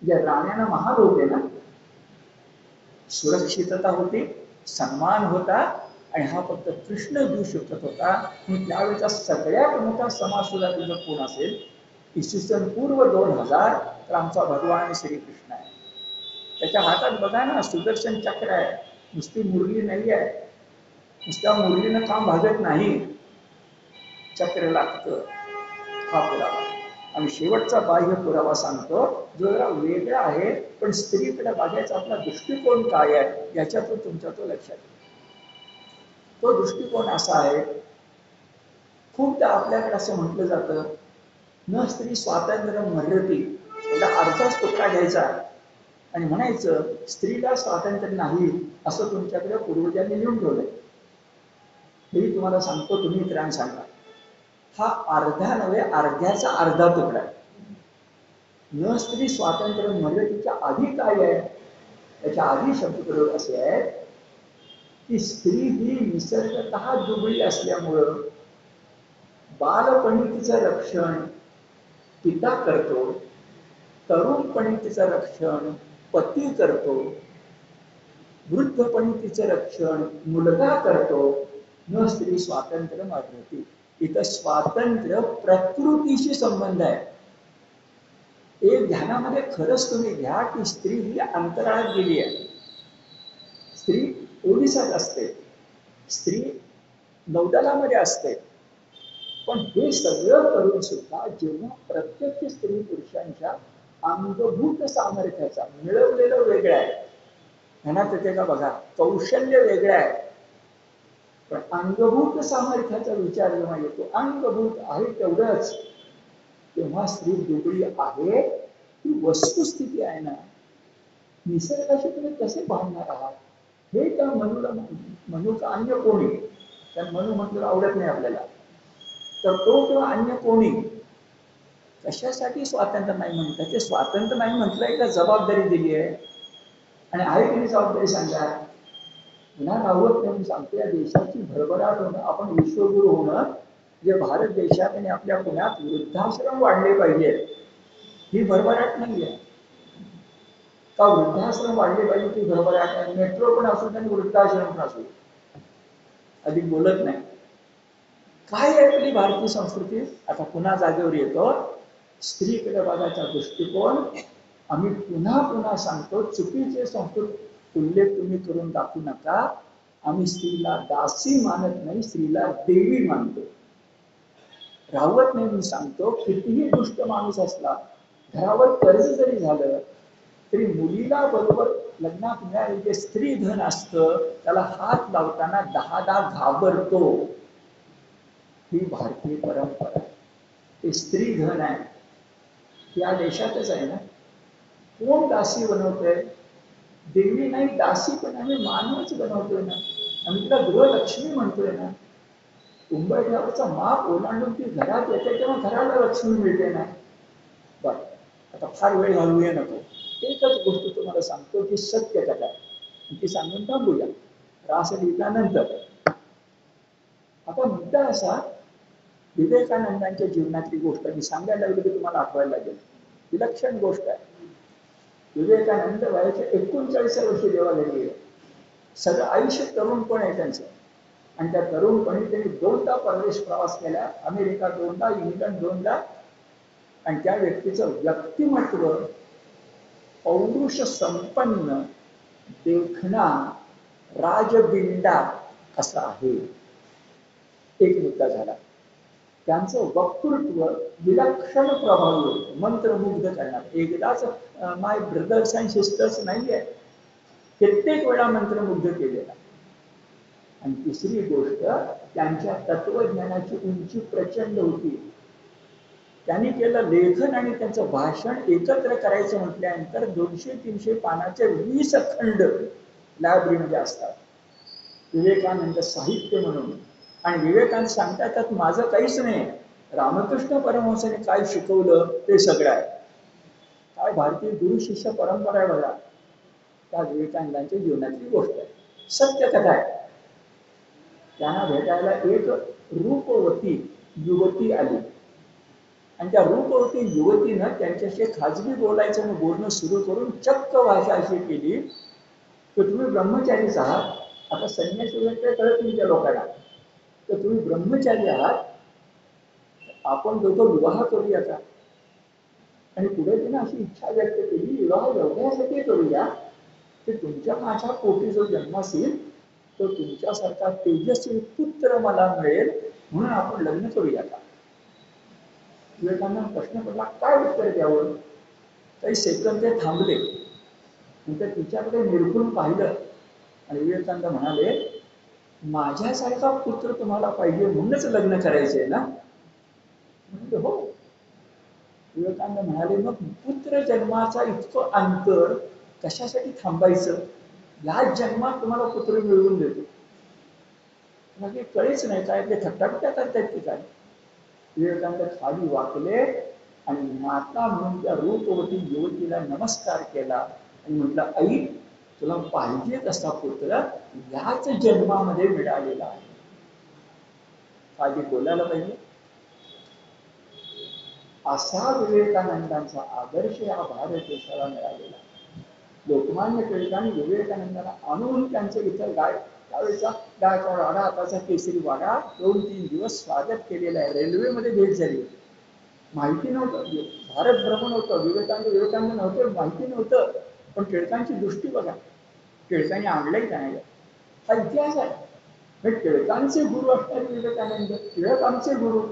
जे राण्यांना महाल होते ना, सुरक्षितता होती, सन्मान होता, आणि हा फक्त कृष्ण देऊ शकत होता. म्हणून त्यावेळेचा सगळ्यात मोठा समाज सुद्धा जर कोण असेल इसवी सन पूर्व 2000 तर आमचा भगवान श्रीकृष्ण आहे. त्याच्या हातात बघा ना सुदर्शन चक्र आहे, नुसती मुरली नाही आहे, नुसत्या मुरलीनं काम भागत नाही, चक्र लागतं. हा पुरावा. आणि शेवटचा बाह्य पुरावा सांगतो जो जरा वेगळा आहे, पण स्त्रीकडे बघायचा आपला दृष्टिकोन काय आहे याच्यातून तुमच्या तो लक्षात येईल. तो दृष्टिकोन असा आहे, खूपदा आपल्याकडे असं म्हटलं जातं, न स्त्री स्वातंत्र्य मर्यादी, एवढा अर्धाच तुकडा घ्यायचा आणि म्हणायचं स्त्रीला स्वातंत्र्य नाही असं तुमच्याकडे पूर्वजांनी लिहून ठेवलंय. हे तुम्हाला सांगतो, तुम्ही इतरांना सांगा. हा अर्धा नव्हे, अर्ध्याचा अर्धा तुकडा आहे. न स्त्री स्वातंत्र्य मर्यादेच्या आधी काय आहे, त्याच्या आधी शब्दप्रयोग असे आहे की स्त्री ही निसर्गतः दुबळी असल्यामुळं बालपणी तिचं रक्षण पिता करतो, तरुणपणी तिचं रक्षण पती करतो, वृद्धपणी तिचं रक्षण मुलगा करतो. न स्त्री स्वातंत्र्य मर्यादी. इथं स्वातंत्र्य प्रकृतीशी संबंध आहे. एक ध्यानामध्ये खरंच तुम्ही घ्या की स्त्री ही अंतराळात गेली आहे, स्त्री पोलिसात असते, स्त्री नौदलामध्ये असते, पण हे सगळं करून सुद्धा जेव्हा प्रत्यक्ष स्त्री पुरुषांच्या अंगभूत सामर्थ्याचा मिळवलेलं वेगळं आहे, ध्यानात येते का बघा, कौशल्य वेगळं आहे, पण अंगभूत सामर्थ्याचा विचार जेव्हा येतो, अंगभूत आहे तेवढंच, तेव्हा स्त्री दुबळी आहे ही वस्तुस्थिती आहे ना. निसर्गाशी तुम्ही कसे भांडणार आहात, हे त्या मनू का अन्य कोणी, कारण मनू म्हटलं आवडत नाही आपल्याला, तर तो किंवा अन्य कोणी कशासाठी स्वातंत्र्य नाही म्हणतात. ते स्वातंत्र्य नाही म्हटलंय का जबाबदारी दिली आहे, आणि आहे की जबाबदारी सांगा. पुन्हा नावत म्हणून सांगतो, या देशाची भरभराट होणं, आपण विश्वगुरु होणं, जे भारत देशात आणि आपल्या पुण्यात वृद्धाश्रम वाढले पाहिजे, ही भरभराट नाही आहे का. वृद्धाश्रम वाढले पाहिजे ती भरभराट आहे. मेट्रो पण असू आणि वृद्धाश्रम पण असू, अधिक बोलत नाही. काय आहे आपली भारतीय संस्कृती. आता पुन्हा जागेवर येतो, स्त्रीकडे बघायचा दृष्टिकोन. आम्ही पुन्हा पुन्हा सांगतो, चुकीचे संस्कृत उल्लेख तुम्ही करून दाखवू नका. आम्ही स्त्रीला दासी मानत नाही, स्त्रीला देवी मानतो. राहवत नाही मी सांगतो, कितीही दुष्ट माणूस असला, घरावर कर्ज जरी झालं तरी मुलीला बरोबर लग्नात मिळालेले जे स्त्री धन असतं त्याला हात लावताना 10दा घाबरतो. ही भारतीय परंपरा. ते स्त्री धन आहे, या देशातच आहे ना. कोण दासी बनवतोय, देवी नाही दासी, पण आम्ही मानवच बनवतोय ना. आम्ही तिला गृहलक्ष्मी म्हणतोय ना. उंबरठ्यावरचा माप ओलांडून ती घरात येते तेव्हा घराला लक्ष्मी मिळते ना. बर, आता फार वेळ घालवूया नको. एकच गोष्ट तुम्हाला सांगतो की सत्य कथा आहे, ती सांगून थांबूया, रास लिहिल्यानंतर. आता मुद्दा असा, विवेकानंदांच्या जीवनातली गोष्ट मी सांगायला लागलो की तुम्हाला आठवायला लागेल. विलक्षण गोष्ट आहे. विवेकानंद वयाच्या 39 वर्षी देवाला गेले. सगळं आयुष्य तरुणपण आहे त्यांचं, आणि त्या तरुणपणी त्यांनी 2दा परदेश प्रवास केला, अमेरिका 2दा, इंग्लंड 2दा. आणि त्या व्यक्तीचं व्यक्तिमत्व पौरुष संपन्न, देखणा, राजबिंडा असं आहे. एक मुद्दा झाला. त्यांचं वक्तृत्व विलक्षण प्रभावी होतं, मंत्रमुग्ध करणार. एकदाच माय ब्रदर्स अँड सिस्टर्स नाहीये, कित्येक वेळा मंत्रमुग्ध केलेला. आणि तिसरी गोष्ट, त्यांच्या तत्वज्ञानाची उंची प्रचंड होती. त्यांनी केलं लेखन आणि त्यांचं भाषण एकत्र करायचं म्हटल्यानंतर 200-300 पानाचे 20 खंड लायब्ररीमध्ये असतात, विवेकानंद साहित्य म्हणून. आणि विवेकानंद सांगतात त्यात माझं काहीच नाही, रामकृष्ण परमहंसाने काय शिकवलं ते सगळं आहे. काय भारतीय गुरु शिष्य परंपरा आहे बघा, त्या विवेकानंदांच्या जीवनातली गोष्ट आहे, सत्य कथा आहे. त्यांना भेटायला एक रूपवती युवती आली, आणि त्या रूपवती युवतीनं त्यांच्याशी खाजगी बोलायचं आणि बोलणं सुरू करून चक्क भाषा अशी केली की तुम्ही ब्रह्मचारीच आहात. आता संन्यासी वगैरे कळत नाही त्या लोकांना, तर तुम्ही ब्रह्मचारी आहात, आपण दोघं विवाह करूया का. आणि पुढे तिने अशी इच्छा व्यक्त केली, विवाह एवढ्यासाठी करूया की तुमच्या माझ्या पोटी जो जन्मास येईल तो तुमच्यासारखा तेजस्वी पुत्र मला मिळेल, म्हणून आपण लग्न करूया का? विवेकानंद प्रश्न पडला, काय उत्तर द्यावं? काही सेकंद ते थांबले, नंतर तिच्याकडे निरखून पाहिलं आणि विवेकानंद म्हणाले, माझ्यासारखा पुत्र तुम्हाला पाहिजे म्हणूनच लग्न करायचंय ना? म्हणजे हो. विवेकानंद म्हणाले, मग पुत्र जन्माचा इतकं अंतर कशासाठी थांबायचं? या जन्मात तुम्हाला पुत्र मिळवून देतो. म्हणजे कळेच नाही काय ते थट्टाबिट्टा करतायत की काय? विवेकानंद खाली वाकले आणि माता म्हणून त्या रूपवती युवतीला नमस्कार केला आणि म्हटलं, आई तुला पाहिजे तसा पुत्र याच जन्मामध्ये मिळालेला आहे. खाली बोलायला पाहिजे. असा विवेकानंदांचा आदर्श या भारत देशाला मिळालेला. लोकमान्य टिळकांनी विवेकानंदांना आणून त्यांचं इथं त्यावेळेचा गायकवाड वाडा, आताचा केसरी वाडा 2-3 दिवस स्वागत केलेलं आहे. रेल्वेमध्ये भेट झाली. माहिती नव्हतं, भारत भ्रमण होतं, विवेकानंद नव्हतं, माहिती नव्हतं. पण टिळकांची दृष्टी बघा, टिळकांनी आणलंय का नाही हा इतिहास आहे. टिळकांचे गुरु असणारे विवेकानंद, टिळक आमचे गुरु.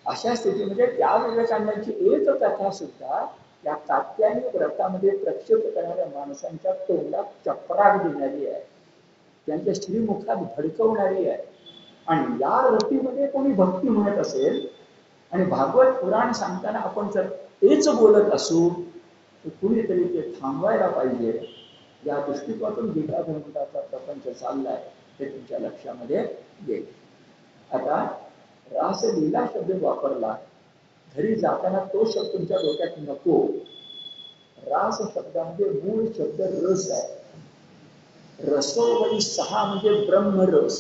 अशा स्थितीमध्ये त्या विवेकानंदांची एक कथा सुद्धा या कात्यायनी व्रतामध्ये प्रक्षेप करणाऱ्या माणसांच्या तोंडात चपराक देणारी आहे, त्यांच्या श्रीमुखात भडकवणारी आहे. आणि या रतीमध्ये कोणी भक्ती म्हणत असेल आणि भागवत पुराण सांगताना आपण जर तेच बोलत असू तर कुणीतरी ते थांबवायला पाहिजे. या दृष्टिकोनातून गीता धर्मताचा प्रपंच चाललाय ते तुमच्या लक्षामध्ये येईल. आता रासलीला शब्द वापरला, घरी जाताना तो शब्द तुमच्या डोक्यात नको. रास शब्दामध्ये मूळ शब्द रस आहे. रसोवई 6 म्हणजे ब्रह्मरस.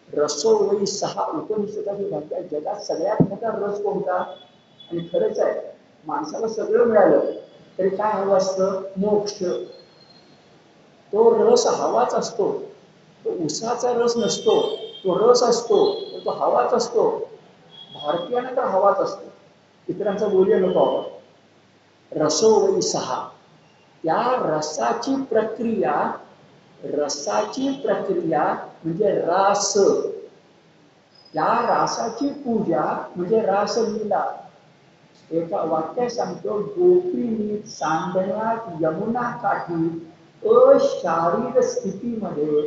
रसोवई 6 उपनिषदाची भाषा. जगात सगळ्यात मोठा रस कोणता? आणि खरंच आहे, माणसाला सगळं मिळालं तरी काय हवं असतं? मोक्ष. तो रस हवाच असतो. तो उसाचा रस नसतो, तो रस असतो, तो हवाच असतो. भारतीयांना तर हवाच असतो, इतरांचा बोलूया नको आपण. रसोवई 6, त्या रसाची प्रक्रिया म्हणजे रास. त्या रासाची पूजा म्हणजे रासलीला. एका वाक्यात सांगतो, गोपीनी सांडण्यात यमुना काठी अशारीर स्थितीमध्ये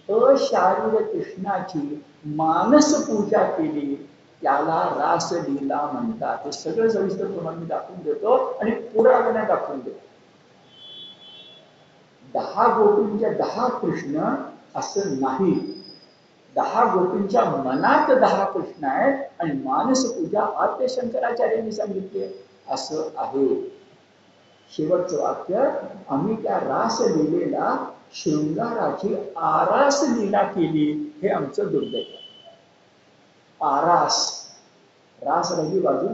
अशारीर कृष्णाची मानस पूजा केली, त्याला रासलीला म्हणतात. हे सगळं सविस्तर तुम्हाला मी दाखवून देतो आणि पुराव्याने दाखवून देतो. 10 गोपींच्या 10 कृष्ण असं नाही. 10 गोपींच्या मनात 10 कृष्ण आहेत आणि मानस पूजा आद्य शंकराचार्यांनी सांगितले असं आहे. शेवटचं वाक्य, आम्ही त्या रासलीलेला शृंगाराची आरास लीला केली, हे आमचं दुर्दैव. आरास, रास राहिली बाजू,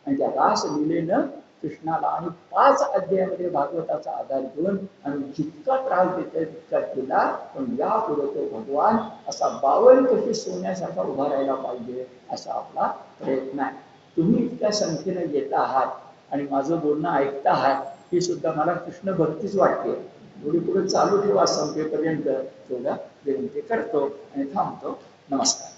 आणि त्या रासलीलेनं कृष्णाला आणि 5 अध्यायामध्ये भागवताचा आधार घेऊन आणि जितका त्रास देतोय तितका केला. पण यापुढे तो भगवान असा बावल कशी सोन्यासारखा उभा राहायला पाहिजे असा आपला प्रयत्न आहे. तुम्ही इतक्या संख्येने येत आहात आणि माझं बोलणं ऐकता आहात, ही सुद्धा मला कृष्ण भक्तीच वाटते. थोडी पुढे चालू ठेवा संपेपर्यंत, तेवढा विनंती करतो आणि थांबतो. नमस्कार.